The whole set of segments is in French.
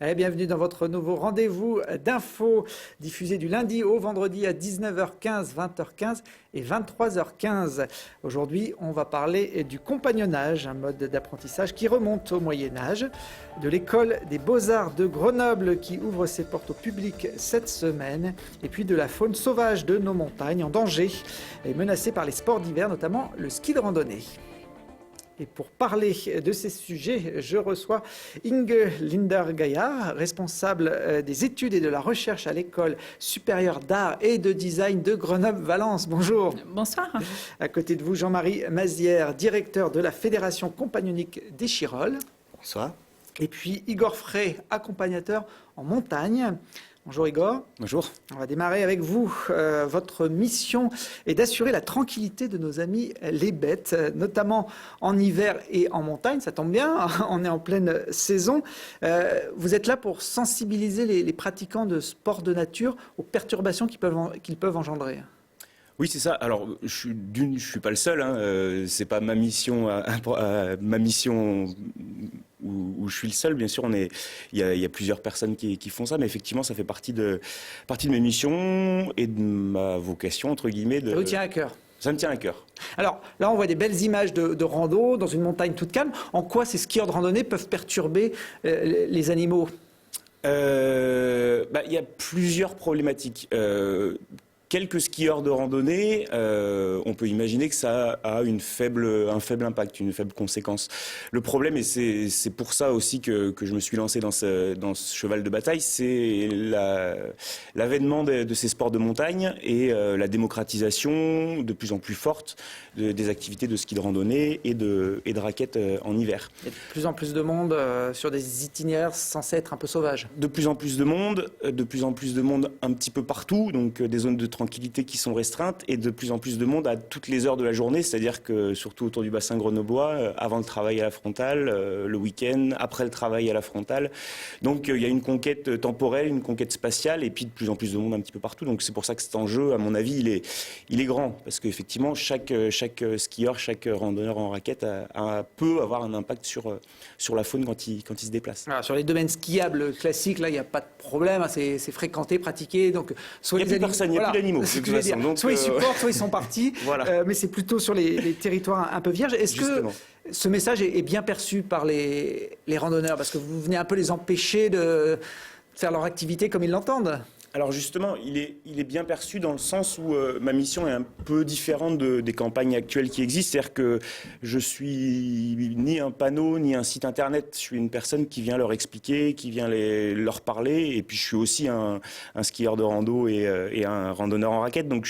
Allez, bienvenue dans votre nouveau rendez-vous d'infos diffusé du lundi au vendredi à 19h15, 20h15 et 23h15. Aujourd'hui, on va parler du compagnonnage, un mode d'apprentissage qui remonte au Moyen-Âge, de l'école des Beaux-Arts de Grenoble qui ouvre ses portes au public cette semaine, et puis de la faune sauvage de nos montagnes en danger et menacée par les sports d'hiver, notamment le ski de randonnée. Et pour parler de ces sujets, je reçois Inge Linder-Gaillard, responsable des études et de la recherche à l'École supérieure d'art et de design de Grenoble-Valence. Bonjour. Bonsoir. À côté de vous, Jean-Marie Mazière, directeur de la Fédération compagnonique des Chirolles. Bonsoir. Et puis Igor Frey, accompagnateur en montagne. Bonjour Igor. Bonjour. On va démarrer avec vous. Votre mission est d'assurer la tranquillité de nos amis les bêtes, notamment en hiver et en montagne. Ça tombe bien, on est en pleine saison. Vous êtes là pour sensibiliser les pratiquants de sports de nature aux perturbations qu'ils peuvent engendrer. Oui, c'est ça. Alors, je suis pas le seul. C'est pas ma mission, où je suis le seul. Bien sûr, il y a plusieurs personnes qui font ça, mais effectivement, ça fait partie de mes missions et de ma vocation, entre guillemets. Ça vous tient à cœur? Ça me tient à cœur. Alors là, on voit des belles images de rando dans une montagne toute calme. En quoi ces skieurs de randonnée peuvent perturber les animaux? Il y a plusieurs problématiques. Quelques skieurs de randonnée, on peut imaginer que ça a un faible impact, une faible conséquence. Le problème, et c'est pour ça aussi que je me suis lancé dans ce cheval de bataille, c'est l'avènement de ces sports de montagne et la démocratisation de plus en plus forte des activités de ski de randonnée et de raquettes en hiver. Il y a de plus en plus de monde sur des itinéraires censés être un peu sauvages. De plus en plus de monde un petit peu partout, donc des zones de tranquillité qui sont restreintes et de plus en plus de monde à toutes les heures de la journée, c'est-à-dire que surtout autour du bassin grenoblois, avant le travail à la frontale, le week-end, après le travail à la frontale. Donc il y a une conquête temporelle, une conquête spatiale et puis de plus en plus de monde un petit peu partout. Donc c'est pour ça que cet enjeu, à mon avis, il est grand parce qu'effectivement chaque skieur, chaque randonneur en raquette peut avoir un impact sur la faune quand il se déplace. Alors, sur les domaines skiables classiques, là, il n'y a pas de problème, c'est fréquenté, pratiqué. Donc, il n'y a plus personne, il n'y a plus d'animaux. Donc, soit ils supportent, soit ils sont partis. Voilà. Mais c'est plutôt sur les territoires un peu vierges. Est-ce que ce message est bien perçu par les randonneurs? Parce que vous venez un peu les empêcher de faire leur activité comme ils l'entendent. Alors justement, il est bien perçu dans le sens où ma mission est un peu différente des campagnes actuelles qui existent. C'est-à-dire que je suis ni un panneau, ni un site internet. Je suis une personne qui vient leur expliquer, qui vient leur parler. Et puis je suis aussi un skieur de rando et un randonneur en raquette. Donc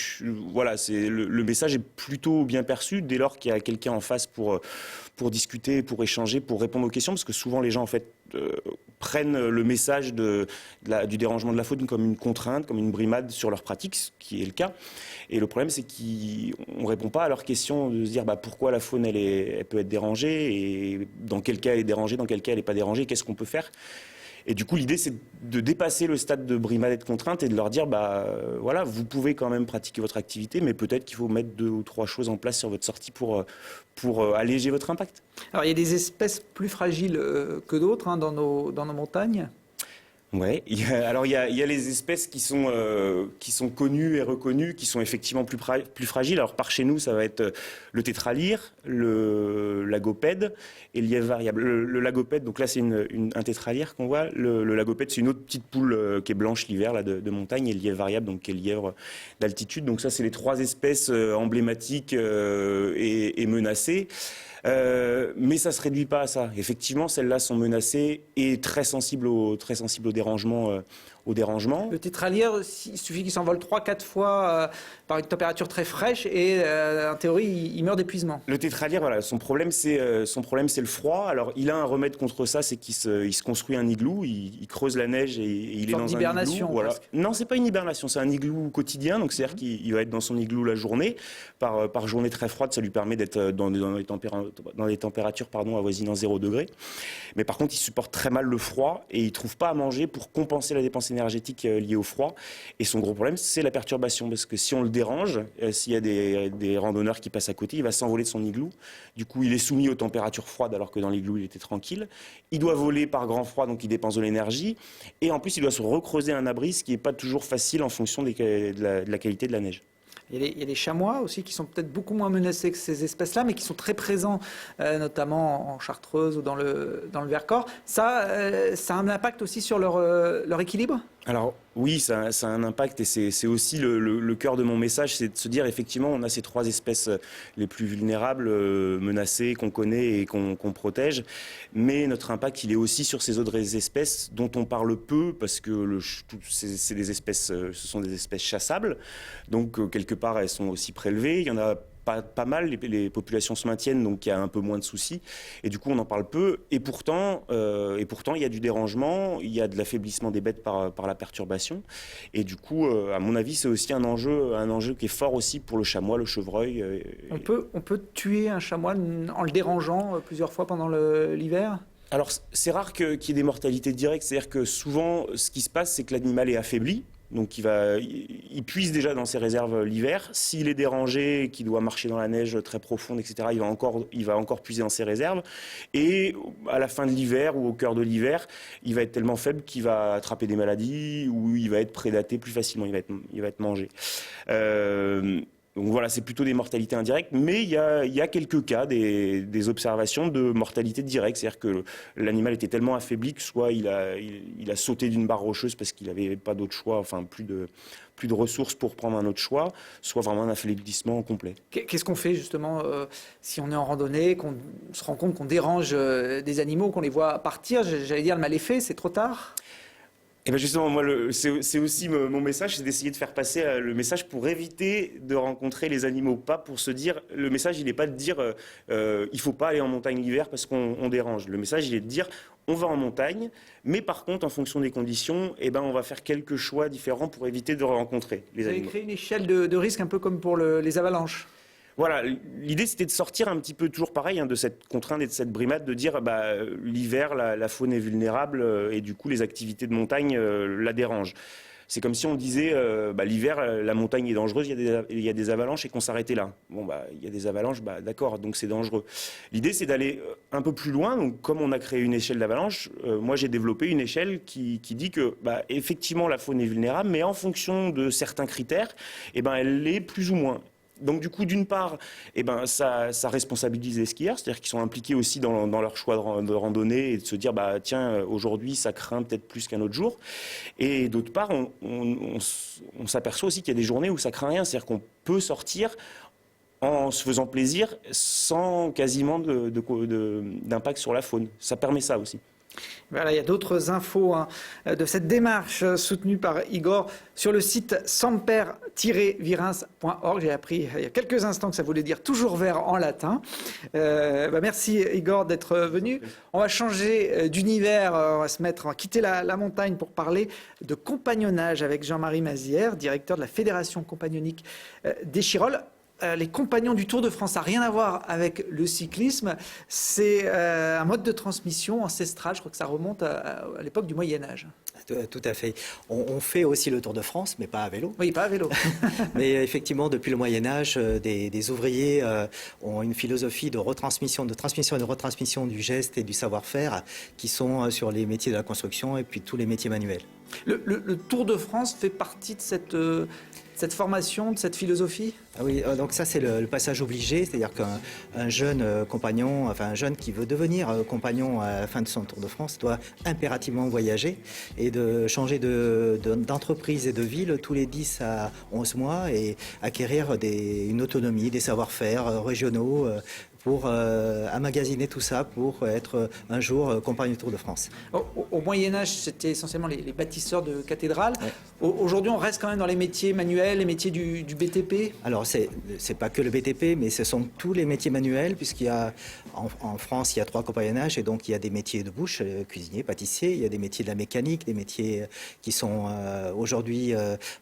voilà, le message est plutôt bien perçu dès lors qu'il y a quelqu'un en face pour discuter, pour échanger, pour répondre aux questions. Parce que souvent les gens en fait prennent le message du dérangement de la faune comme une contrainte, comme une brimade sur leur pratique, ce qui est le cas. Et le problème, c'est qu'on ne répond pas à leurs questions de se dire pourquoi la faune elle peut être dérangée et dans quel cas elle est dérangée, dans quel cas elle n'est pas dérangée, qu'est-ce qu'on peut faire. Et du coup, l'idée, c'est de dépasser le stade de brimade et de contrainte et de leur dire, voilà, vous pouvez quand même pratiquer votre activité, mais peut-être qu'il faut mettre 2 ou 3 choses en place sur votre sortie pour alléger votre impact. Alors, il y a des espèces plus fragiles que d'autres dans nos montagnes. Ouais. Alors il y a les espèces qui sont connues et reconnues, qui sont effectivement plus fragiles. Alors par chez nous, ça va être le tétralyre, le lagopède et le lièvre variable. Le lagopède, donc là c'est un tétralyre qu'on voit. Le lagopède, c'est une autre petite poule qui est blanche l'hiver là de montagne, et le lièvre variable, donc qui est le lièvre d'altitude. Donc ça c'est les 3 espèces emblématiques et menacées. Mais ça se réduit pas à ça. Effectivement, celles-là sont menacées et très sensibles au dérangement. Le tétralyre, il suffit qu'il s'envole 3-4 fois par une température très fraîche et en théorie, il meurt d'épuisement. Le tétralyre, voilà, son problème c'est le froid. Alors, il a un remède contre ça, c'est qu'il se construit un igloo, il creuse la neige et il est dans un igloo. Voilà. Non, c'est pas une hibernation, c'est un igloo quotidien. Donc, c'est-à-dire qu'il va être dans son igloo la journée. Par journée très froide, ça lui permet d'être dans des températures avoisinant 0 degré. Mais par contre, il supporte très mal le froid et il trouve pas à manger pour compenser la dépense énergétique liée au froid. Et son gros problème, c'est la perturbation. Parce que si on le dérange, s'il y a des randonneurs qui passent à côté, il va s'envoler de son igloo. Du coup, il est soumis aux températures froides alors que dans l'igloo, il était tranquille. Il doit voler par grand froid, donc il dépense de l'énergie. Et en plus, il doit se recreuser un abri, ce qui n'est pas toujours facile en fonction de la qualité de la neige. Il y a les chamois aussi qui sont peut-être beaucoup moins menacés que ces espèces-là, mais qui sont très présents, notamment en Chartreuse ou dans le Vercors. Ça a un impact aussi sur leur équilibre ? Alors oui, ça a un impact et c'est aussi le cœur de mon message, c'est de se dire effectivement on a ces 3 espèces les plus vulnérables, menacées, qu'on connaît et qu'on protège, mais notre impact il est aussi sur ces autres espèces dont on parle peu parce que c'est des espèces, ce sont des espèces chassables, donc quelque part elles sont aussi prélevées, il y en a pas mal, les populations se maintiennent, donc il y a un peu moins de soucis. Et du coup, on en parle peu. Et pourtant, il y a du dérangement, il y a de l'affaiblissement des bêtes par la perturbation. Et du coup, à mon avis, c'est aussi un enjeu qui est fort aussi pour le chamois, le chevreuil. On peut tuer un chamois en le dérangeant plusieurs fois pendant l'hiver ? Alors, c'est rare qu'il y ait des mortalités directes. C'est-à-dire que souvent, ce qui se passe, c'est que l'animal est affaibli. Donc il puise déjà dans ses réserves l'hiver. S'il est dérangé, qu'il doit marcher dans la neige très profonde, etc., il va encore puiser dans ses réserves. Et à la fin de l'hiver ou au cœur de l'hiver, il va être tellement faible qu'il va attraper des maladies ou il va être prédaté plus facilement, il va être mangé. Donc voilà, c'est plutôt des mortalités indirectes, mais il y a quelques cas, des observations de mortalité directe, c'est-à-dire que l'animal était tellement affaibli que soit il a sauté d'une barre rocheuse parce qu'il n'avait pas d'autre choix, enfin plus de ressources pour prendre un autre choix, soit vraiment un affaiblissement complet. Qu'est-ce qu'on fait justement si on est en randonnée, qu'on se rend compte qu'on dérange des animaux, qu'on les voit partir, j'allais dire le mal est fait, c'est trop tard ? Et bien justement, moi, c'est aussi mon message, c'est d'essayer de faire passer le message pour éviter de rencontrer les animaux, pas pour se dire, le message il n'est pas de dire il faut pas aller en montagne l'hiver parce qu'on dérange. Le message il est de dire on va en montagne, mais par contre en fonction des conditions, on va faire quelques choix différents pour éviter de rencontrer les animaux. Vous avez créé une échelle de risque un peu comme pour les avalanches. Voilà, l'idée c'était de sortir un petit peu, toujours pareil, de cette contrainte et de cette brimade, de dire l'hiver, la faune est vulnérable et du coup les activités de montagne la dérangent. C'est comme si on disait l'hiver, la montagne est dangereuse, il y a des avalanches et qu'on s'arrêtait là. Bon, il y a des avalanches, d'accord, donc c'est dangereux. L'idée c'est d'aller un peu plus loin, donc comme on a créé une échelle d'avalanche, moi j'ai développé une échelle qui dit que effectivement la faune est vulnérable, mais en fonction de certains critères, elle l'est plus ou moins. Donc du coup, d'une part, ça responsabilise les skieurs, c'est-à-dire qu'ils sont impliqués aussi dans leur choix de randonnée et de se dire, tiens, aujourd'hui, ça craint peut-être plus qu'un autre jour. Et d'autre part, on s'aperçoit aussi qu'il y a des journées où ça craint rien, c'est-à-dire qu'on peut sortir en se faisant plaisir sans quasiment d'impact sur la faune. Ça permet ça aussi. Voilà, il y a d'autres infos de cette démarche soutenue par Igor sur le site semper-virens.org. J'ai appris il y a quelques instants que ça voulait dire toujours vert en latin. Merci Igor d'être venu. On va changer d'univers, on va quitter la montagne pour parler de compagnonnage avec Jean-Marie Mazière, directeur de la Fédération compagnonique d'Échirolles. Les compagnons du Tour de France, ça n'a rien à voir avec le cyclisme. C'est un mode de transmission ancestral. Je crois que ça remonte à l'époque du Moyen-Âge. Tout à fait. On fait aussi le Tour de France, mais pas à vélo. Oui, pas à vélo. Mais effectivement, depuis le Moyen-Âge, des ouvriers ont une philosophie de transmission et de retransmission du geste et du savoir-faire qui sont sur les métiers de la construction et puis tous les métiers manuels. Le Tour de France fait partie de cette formation, de cette philosophie ? Oui, donc ça c'est le passage obligé, c'est-à-dire qu'un jeune compagnon, enfin un jeune qui veut devenir compagnon à la fin de son Tour de France doit impérativement voyager et de changer d'entreprise et de ville tous les 10 à 11 mois et acquérir une autonomie, des savoir-faire régionaux pour emmagasiner tout ça pour être un jour compagnon du Tour de France. Au Moyen-Âge, c'était essentiellement les bâtisseurs de cathédrales. Ouais. Aujourd'hui, on reste quand même dans les métiers manuels, les métiers du BTP. Alors, c'est pas que le BTP, mais ce sont tous les métiers manuels, puisqu'il y a, en France, il y a 3 compagnonnages, et donc il y a des métiers de bouche, cuisinier, pâtissier, il y a des métiers de la mécanique, des métiers qui sont aujourd'hui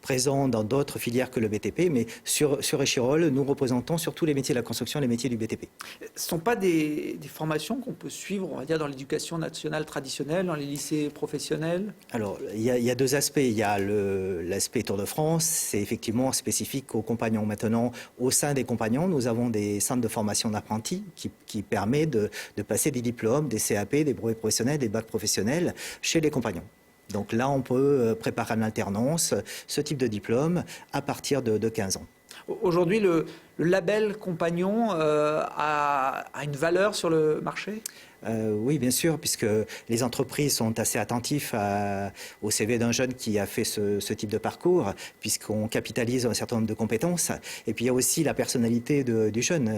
présents dans d'autres filières que le BTP, mais sur Échirolles, nous représentons sur tous les métiers de la construction, les métiers du BTP. Ce ne sont pas des formations qu'on peut suivre, on va dire, dans l'éducation nationale traditionnelle, dans les lycées. lycée professionnel? Alors, il y a deux aspects. Il y a l'aspect Tour de France, c'est effectivement spécifique aux compagnons. Maintenant, au sein des compagnons, nous avons des centres de formation d'apprentis qui permet de passer des diplômes, des CAP, des brevets professionnels, des bacs professionnels chez les compagnons. Donc là, on peut préparer en alternance ce type de diplôme à partir de 15 ans. Aujourd'hui, le label compagnon a une valeur sur le marché? Oui, bien sûr, puisque les entreprises sont assez attentives au CV d'un jeune qui a fait ce type de parcours, puisqu'on capitalise un certain nombre de compétences. Et puis il y a aussi la personnalité du jeune.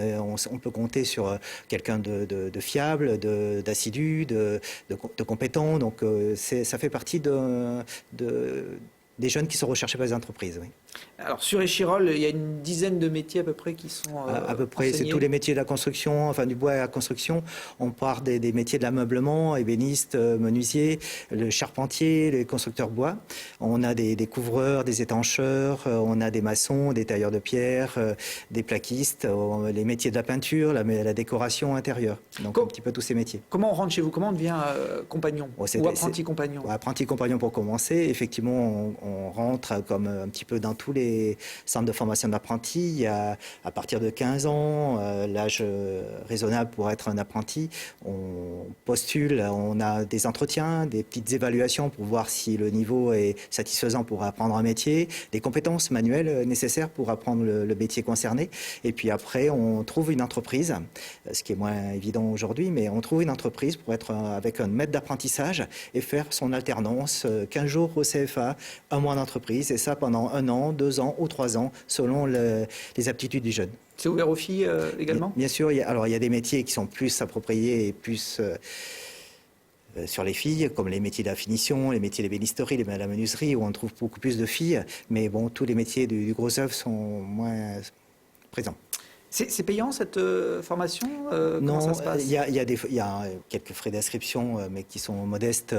On peut compter sur quelqu'un de fiable, d'assidu, de compétent. Donc ça fait partie des jeunes qui sont recherchés par les entreprises. Oui. Alors sur Échirolles, il y a une dizaine de métiers à peu près qui sont à peu près, enseignés. C'est tous les métiers de la construction, enfin du bois à la construction. On part des métiers de l'ameublement, ébéniste, menuisier, le charpentier, les constructeurs bois. On a des couvreurs, des étancheurs, on a des maçons, des tailleurs de pierre, des plaquistes, les métiers de la peinture, la décoration intérieure. Donc un petit peu tous ces métiers. Comment on rentre chez vous? Comment on devient compagnon ou apprenti compagnon? Apprenti compagnon pour commencer. Effectivement, on rentre comme un petit peu dans tous les centres de formation d'apprentis. À partir de 15 ans, l'âge raisonnable pour être un apprenti, on postule, on a des entretiens, des petites évaluations pour voir si le niveau est satisfaisant pour apprendre un métier, des compétences manuelles nécessaires pour apprendre le métier concerné. Et puis après, on trouve une entreprise, ce qui est moins évident aujourd'hui, mais on trouve une entreprise pour être avec un maître d'apprentissage et faire son alternance 15 jours au CFA, un mois d'entreprise, et ça pendant 1 an, 2 ans ou 3 ans, selon les aptitudes du jeune. C'est ouvert aux filles également? Bien sûr, il y a des métiers qui sont plus appropriés et plus sur les filles, comme les métiers de la finition, les métiers d'ébénisterie, de la menuiserie, où on trouve beaucoup plus de filles. Mais bon, tous les métiers du gros œuvre sont moins présents. C'est payant cette formation? Non, comment ça se passe? il y a quelques frais d'inscription, mais qui sont modestes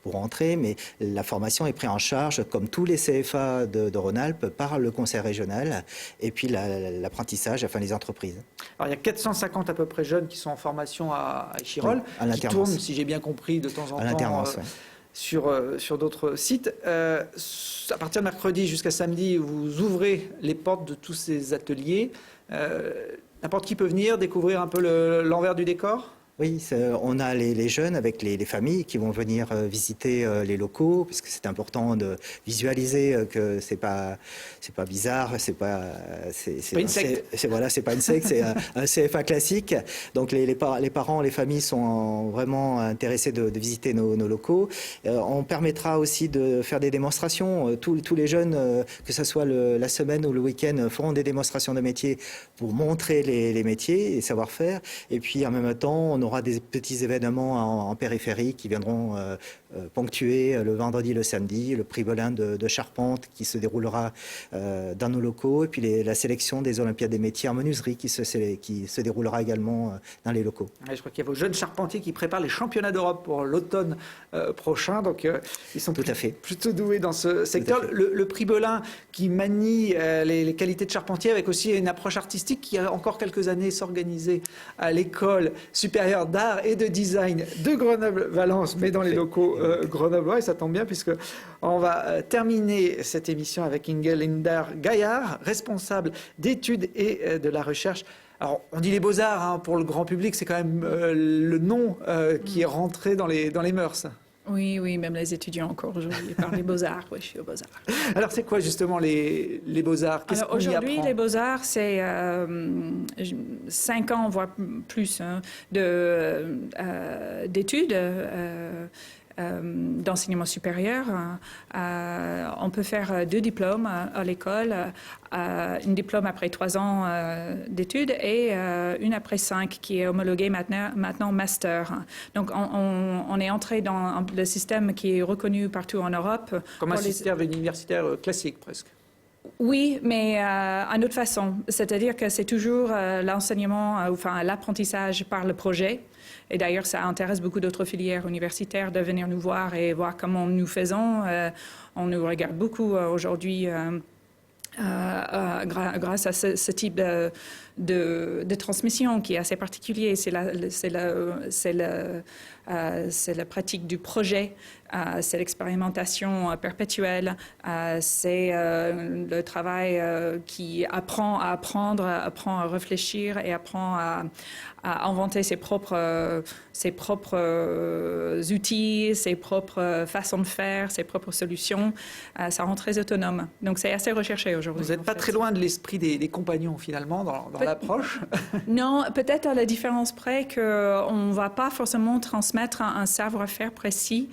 pour entrer. Mais la formation est prise en charge, comme tous les CFA de Rhône-Alpes, par le conseil régional. Et puis l'apprentissage, enfin les entreprises. Alors il y a 450 à peu près jeunes qui sont en formation à Échirolles, oui, qui tournent, si j'ai bien compris, de temps en temps ouais. sur d'autres sites. À partir de mercredi jusqu'à samedi, vous ouvrez les portes de tous ces ateliers. N'importe qui peut venir découvrir un peu l'envers du décor? Oui, on a les jeunes avec les familles qui vont venir visiter les locaux, parce que c'est important de visualiser que c'est pas bizarre, c'est pas une secte. C'est pas une secte, c'est un CFA classique. Donc les parents, les familles sont vraiment intéressés de visiter nos locaux. On permettra aussi de faire des démonstrations. Tous les jeunes, que ce soit la semaine ou le week-end, feront des démonstrations de métiers pour montrer les métiers et savoir-faire. Et puis en même temps, on aura des petits événements en périphérie qui viendront ponctuer le vendredi, le samedi, le prix Belin de Charpente qui se déroulera dans nos locaux, et puis la sélection des Olympiades des métiers en menuiserie qui se déroulera également dans les locaux. Ouais, je crois qu'il y a vos jeunes charpentiers qui préparent les championnats d'Europe pour l'automne prochain, donc ils sont plutôt doués dans ce secteur. Le prix Belin qui manie les qualités de charpentier avec aussi une approche artistique qui a encore quelques années s'organisait à l'école supérieure d'art et de design de Grenoble-Valence, mais dans les locaux grenoblois, et ça tombe bien puisque on va terminer cette émission avec Inge Gaillard, responsable d'études et de la recherche. Alors, on dit les Beaux-Arts, pour le grand public, c'est quand même le nom qui est rentré dans les mœurs. Oui, même les étudiants encore aujourd'hui parlent des Beaux-Arts. Oui, je suis aux Beaux-Arts. Alors, c'est quoi justement les Beaux-Arts? Qu'est-ce qu'on y apprend? Aujourd'hui, les Beaux-Arts, c'est 5 ans, voire plus, d'études. D'enseignement supérieur. On peut faire 2 diplômes à l'école, un diplôme après 3 ans d'études et une après 5 qui est homologuée maintenant master. Donc on est entré dans le système qui est reconnu partout en Europe. Comme un système universitaire classique presque. Oui, mais à autre façon. C'est-à-dire que c'est toujours l'enseignement, enfin l'apprentissage par le projet. Et d'ailleurs, ça intéresse beaucoup d'autres filières universitaires de venir nous voir et voir comment nous faisons. On nous regarde beaucoup aujourd'hui grâce à ce type de transmission qui est assez particulier. C'est la pratique du projet, c'est l'expérimentation perpétuelle, c'est le travail qui apprend à apprendre, apprend à réfléchir et apprend à inventer ses propres outils, ses propres façons de faire, ses propres solutions. Ça rend très autonome. Donc c'est assez recherché aujourd'hui. Vous n'êtes pas très loin de l'esprit des compagnons finalement dans l'approche. Non, peut-être à la différence près qu'on ne va pas forcément transmettre un savoir-faire précis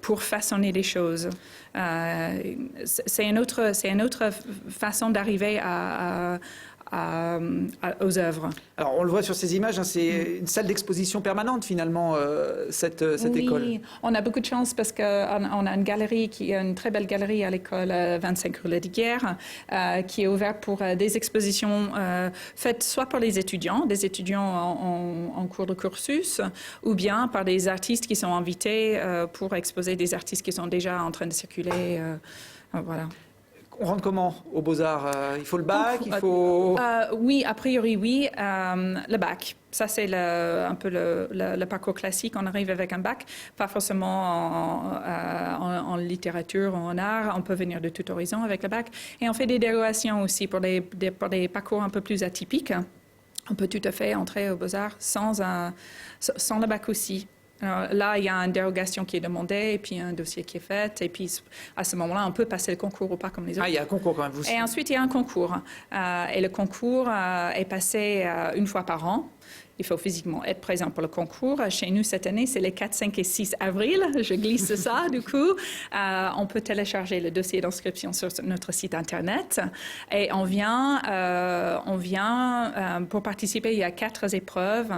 pour façonner les choses. C'est une autre façon d'arriver aux œuvres. Alors on le voit sur ces images, c'est une salle d'exposition permanente finalement, cette école. Oui, on a beaucoup de chance parce qu'on a une galerie, une très belle galerie à l'école 25 rue Lediguière, qui est ouverte pour des expositions faites soit par les étudiants, des étudiants en cours de cursus, ou bien par des artistes qui sont invités pour exposer des artistes qui sont déjà en train de circuler. Voilà. On rentre comment aux Beaux-Arts? Il faut le bac, il faut... Oui, a priori, oui. Le bac. Ça, c'est un peu le parcours classique. On arrive avec un bac, pas forcément en littérature ou en art. On peut venir de tout horizon avec le bac. Et on fait des dérogations aussi pour des parcours un peu plus atypiques. On peut tout à fait entrer aux Beaux-Arts sans le bac aussi. Alors là, il y a une dérogation qui est demandée et puis un dossier qui est fait. Et puis, à ce moment-là, on peut passer le concours ou pas comme les autres. Ah, il y a un concours quand même. Et ensuite, il y a un concours. Et le concours est passé une fois par an. Il faut physiquement être présent pour le concours. Chez nous, cette année, c'est les 4, 5 et 6 avril. Je glisse ça, du coup. On peut télécharger le dossier d'inscription sur notre site Internet. Et on vient pour participer, il y a 4 épreuves.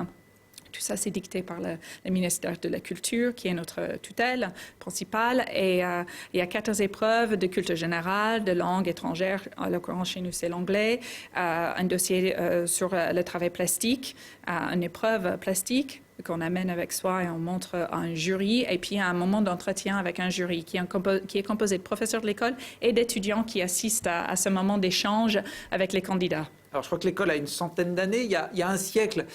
Tout ça, c'est dicté par le ministère de la Culture, qui est notre tutelle principale. Et il y a 4 épreuves de culture générale, de langue étrangère. En l'occurrence, chez nous, c'est l'anglais. Un dossier sur le travail plastique, une épreuve plastique qu'on amène avec soi et on montre à un jury. Et puis, il y a un moment d'entretien avec un jury qui est composé de professeurs de l'école et d'étudiants qui assistent à ce moment d'échange avec les candidats. Alors, je crois que l'école a une centaine d'années. Il y a un siècle,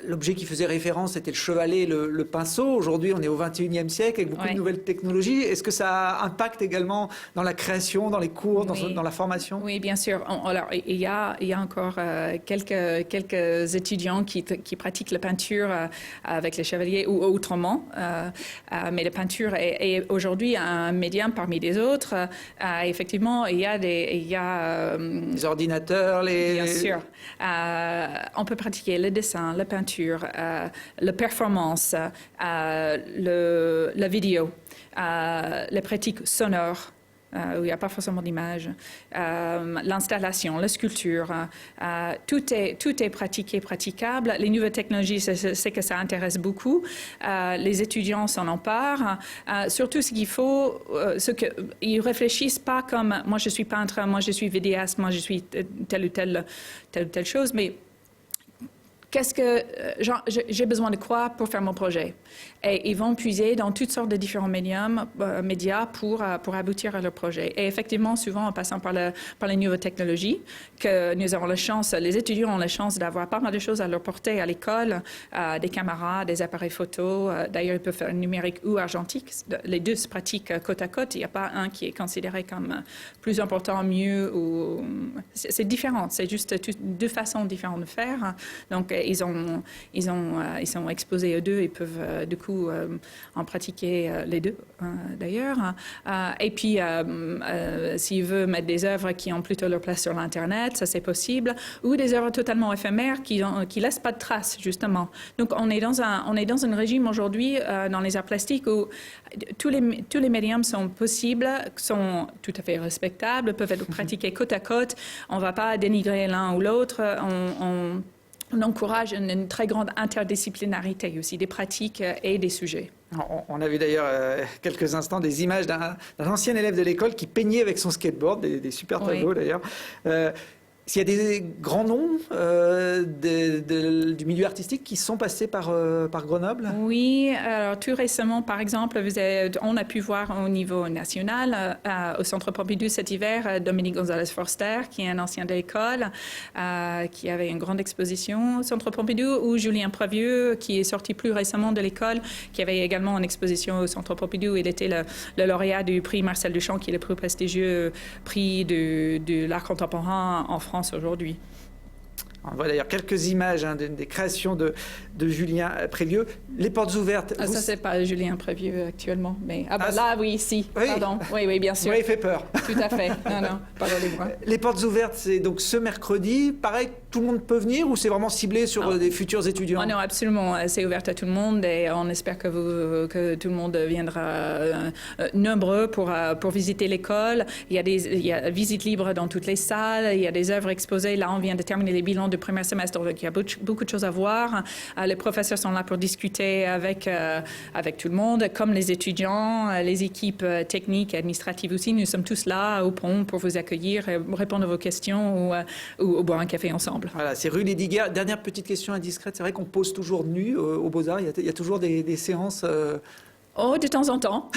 l'objet qui faisait référence, c'était le chevalet, le pinceau. Aujourd'hui, on est au XXIe siècle avec beaucoup de nouvelles technologies. Est-ce que ça impacte également dans la création, dans les cours, dans la formation? Oui, bien sûr. Alors, il y a encore quelques étudiants qui pratiquent la peinture avec les chevaliers ou autrement. Mais la peinture est aujourd'hui un médium parmi les autres. Effectivement, il y a les ordinateurs, Bien sûr. On peut pratiquer le dessin, la peinture, la performance, la vidéo, les pratiques sonores. Où il n'y a pas forcément d'image, l'installation, la sculpture, tout est praticable. Les nouvelles technologies, c'est que ça intéresse beaucoup. Les étudiants s'en emparent. Surtout ce qu'il faut, ils réfléchissent pas comme moi je suis peintre, moi je suis vidéaste, moi je suis telle ou telle chose, mais j'ai besoin de quoi pour faire mon projet? Et ils vont puiser dans toutes sortes de différents médias pour aboutir à leur projet. Et effectivement, souvent en passant par les nouvelles technologies, que nous avons la chance, les étudiants ont la chance d'avoir pas mal de choses à leur portée à l'école, des caméras, des appareils photo. D'ailleurs, ils peuvent faire numérique ou argentique. Les deux se pratiquent côte à côte. Il n'y a pas un qui est considéré comme plus important, mieux. C'est différent. C'est juste deux façons différentes de faire. Donc, ils sont exposés aux deux. Ils peuvent, du coup, en pratiquer les deux, d'ailleurs. Et puis, s'ils veulent mettre des œuvres qui ont plutôt leur place sur l'Internet, ça c'est possible, ou des œuvres totalement éphémères qui laissent pas de traces, justement. Donc, on est dans un régime aujourd'hui, dans les arts plastiques, où tous les médiums sont possibles, sont tout à fait respectables, peuvent être pratiqués côte à côte. On ne va pas dénigrer l'un ou l'autre. On encourage une très grande interdisciplinarité aussi des pratiques et des sujets. On a vu d'ailleurs quelques instants des images d'un ancien élève de l'école qui peignait avec son skateboard, des super tableaux d'ailleurs. S'il y a des grands noms du milieu artistique qui sont passés par Grenoble? Oui, alors tout récemment, par exemple, on a pu voir au niveau national, au Centre Pompidou cet hiver, Dominique Gonzalez-Forster, qui est un ancien de l'école, qui avait une grande exposition au Centre Pompidou, ou Julien Prévieux, qui est sorti plus récemment de l'école, qui avait également une exposition au Centre Pompidou. Il était le lauréat du prix Marcel Duchamp, qui est le plus prestigieux prix de l'art contemporain en France aujourd'hui. On voit d'ailleurs quelques images des créations de Julien Prévieux. Les portes ouvertes. Ça, c'est pas Julien Prévieux actuellement. Mais là, oui, si. Oui. Pardon. Oui, bien sûr. Oui, il fait peur. Tout à fait. Non, pardonnez-moi. Les portes ouvertes, c'est donc ce mercredi. Pareil, tout le monde peut venir ou c'est vraiment ciblé sur des futurs étudiants? Non, absolument. C'est ouvert à tout le monde et on espère que tout le monde viendra nombreux pour visiter l'école. Il y a visite libre dans toutes les salles. Il y a des œuvres exposées. Là, on vient de terminer les bilans du premier semestre, donc il y a beaucoup de choses à voir. Les professeurs sont là pour discuter avec tout le monde, comme les étudiants, les équipes techniques et administratives aussi. Nous sommes tous là au pont pour vous accueillir, répondre à vos questions ou boire un café ensemble. Voilà, c'est rue Lédiguer. Dernière petite question indiscrète, c'est vrai qu'on pose toujours nu aux Beaux-Arts, il y a toujours des séances... Oh, de temps en temps.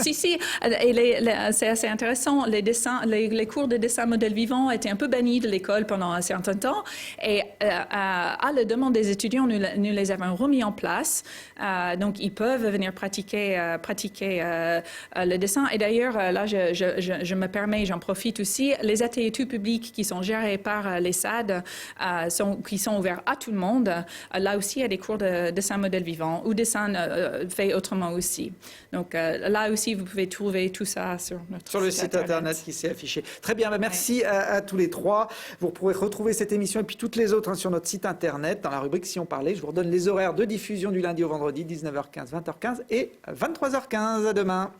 Si. Et c'est assez intéressant. Les cours de dessin modèle vivant étaient un peu bannis de l'école pendant un certain temps. Et à la demande des étudiants, nous les avons remis en place. Donc, ils peuvent venir pratiquer le dessin. Et d'ailleurs, là, je me permets, j'en profite aussi, les ateliers tout publics qui sont gérés par les SAD, qui sont ouverts à tout le monde. Là aussi, il y a des cours de dessin modèle vivant ou dessin fait autrement aussi. Donc là aussi, vous pouvez trouver tout ça sur le site internet qui s'est affiché. Très bien, merci à tous les trois. Vous pourrez retrouver cette émission et puis toutes les autres sur notre site internet dans la rubrique Si on parlait. Je vous redonne les horaires de diffusion du lundi au vendredi, 19h15, 20h15 et 23h15. À demain.